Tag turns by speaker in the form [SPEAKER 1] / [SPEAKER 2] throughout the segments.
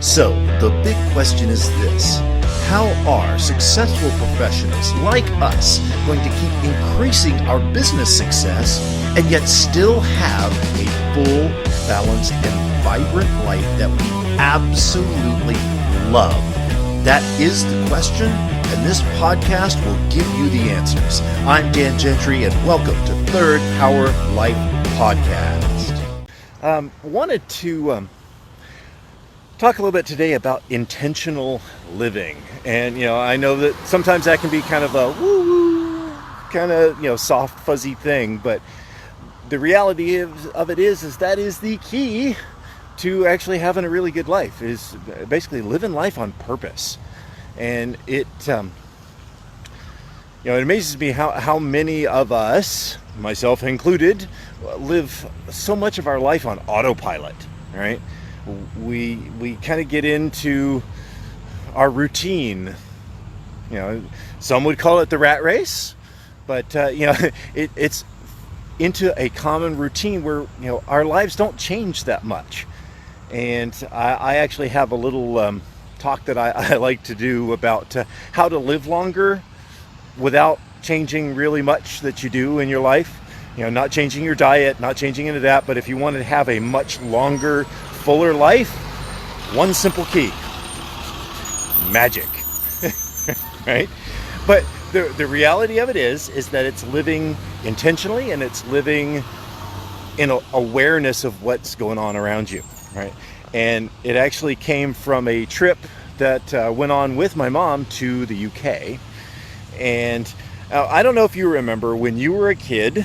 [SPEAKER 1] So, the big question is this: how are successful professionals like us going to keep increasing our business success and yet still have a full, balanced, and vibrant life that we absolutely love? That is the question, and this podcast will give you the answers. I'm Dan Gentry, and welcome to Third Power Life Podcast. Wanted to talk a little bit today about intentional living. And, I know that sometimes that can be kind of a woo-woo, kind of, soft, fuzzy thing, but the reality of it is that is the key to actually having a really good life, is basically living life on purpose. And it amazes me how many of us, myself included, live so much of our life on autopilot, right? We kind of get into our routine. Some would call it the rat race, but it's into a common routine where our lives don't change that much. And I actually have a little talk that I like to do about how to live longer without changing really much that you do in your life. Not changing your diet, not changing into that, but if you want to have a much longer, fuller life, one simple key: magic. Right? But the reality of it is that it's living intentionally, and it's living in awareness of what's going on around you, right? And it actually came from a trip that went on with my mom to the UK. And I don't know if you remember when you were a kid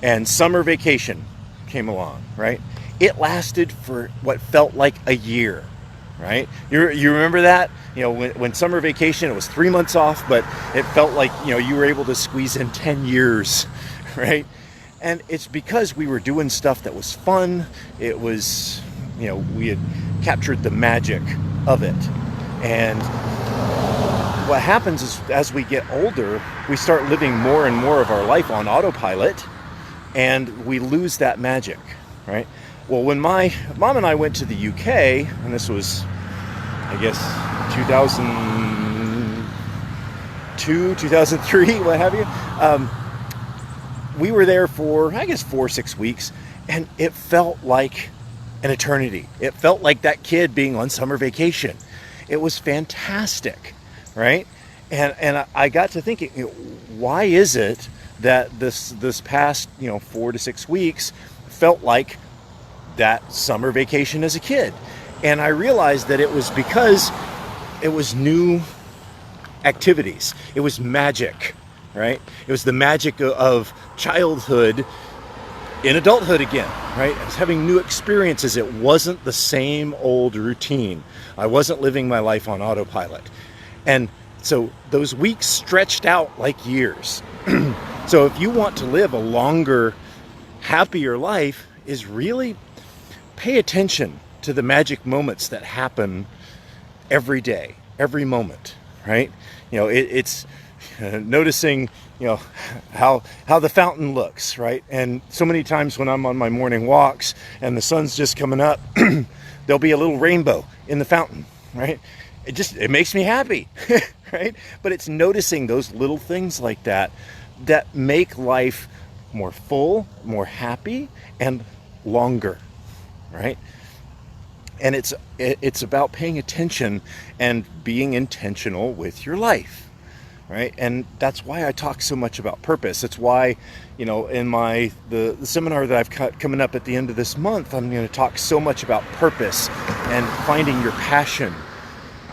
[SPEAKER 1] and summer vacation came along, right? It lasted for what felt like a year, right? You remember that? When summer vacation, it was 3 months off, but it felt like, you were able to squeeze in 10 years, right? And it's because we were doing stuff that was fun. It was, we had captured the magic of it. And what happens is, as we get older, we start living more and more of our life on autopilot, and we lose that magic, right? Well, when my mom and I went to the UK, and this was, I guess, 2002, 2003, what have you, we were there for, I guess, 4 or 6 weeks, and it felt like an eternity. It felt like that kid being on summer vacation. It was fantastic, right? And I got to thinking, why is it that this past 4 to 6 weeks felt like that summer vacation as a kid? And I realized that it was because it was new activities. It was magic, right? It was the magic of childhood in adulthood again, right? I was having new experiences. It wasn't the same old routine. I wasn't living my life on autopilot. And so those weeks stretched out like years. So if you want to live a longer, happier life, is really pay attention to the magic moments that happen every day, every moment, right? It's noticing, how the fountain looks, right? And so many times when I'm on my morning walks and the sun's just coming up, there'll be a little rainbow in the fountain, right? It makes me happy, right? But it's noticing those little things like that make life more full, more happy, and longer, right? And it's about paying attention and being intentional with your life, right? And that's why I talk so much about purpose. It's why, in the seminar that I've got coming up at the end of this month, I'm going to talk so much about purpose and finding your passion,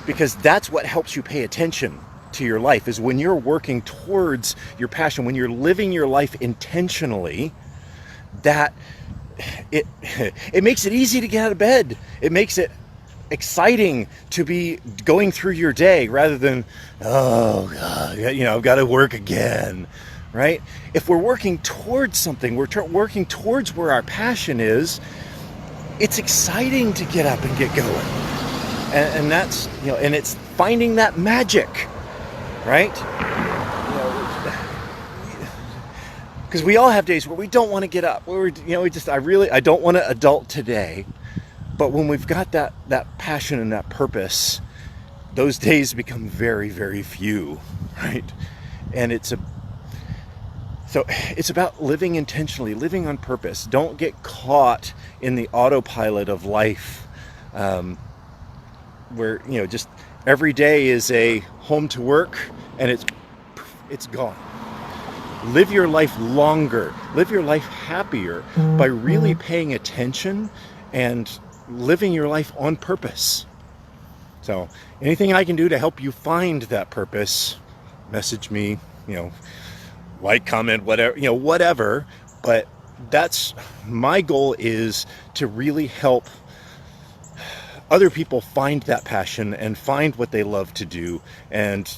[SPEAKER 1] because that's what helps you pay attention to your life, is when you're working towards your passion, when you're living your life intentionally, that it makes it easy to get out of bed. It makes it exciting to be going through your day rather than, oh God, I've got to work again, right? If we're working towards something, we're working towards where our passion is, it's exciting to get up and get going. And that's, and it's finding that magic, right? Because we all have days where we don't want to get up, where I don't want to adult today, But when we've got that passion and that purpose, those days become very, very few, right? And it's about living intentionally, living on purpose. Don't get caught in the autopilot of life, where just every day is a home to work and it's gone. Live your life longer, live your life happier by really paying attention and living your life on purpose. So anything I can do to help you find that purpose, message me, like, comment, whatever. But that's my goal, is to really help other people find that passion and find what they love to do. And,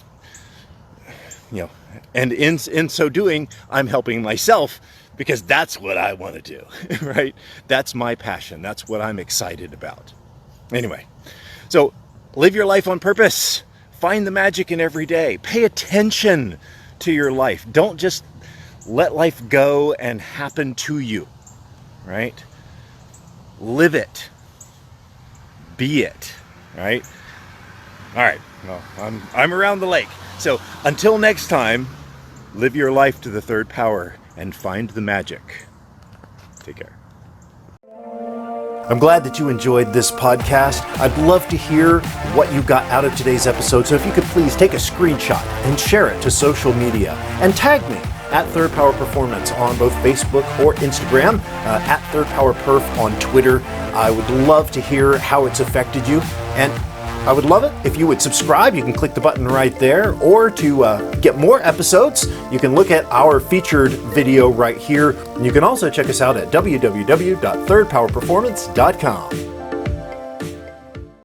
[SPEAKER 1] and in so doing, I'm helping myself, because that's what I want to do, right? That's my passion. That's what I'm excited about. Anyway, so live your life on purpose. Find the magic in every day. Pay attention to your life. Don't just let life go and happen to you, right? Live it. Be it, right? All right, well, I'm around the lake. So until next time, live your life to the third power and find the magic. Take care. I'm glad that you enjoyed this podcast. I'd love to hear what you got out of today's episode. So if you could please take a screenshot and share it to social media and tag me at Third Power Performance on both Facebook or Instagram, at Third Power Perf on Twitter. I would love to hear how it's affected you, and I would love it if you would subscribe. You can click the button right there, or to get more episodes, you can look at our featured video right here. And you can also check us out at www.thirdpowerperformance.com.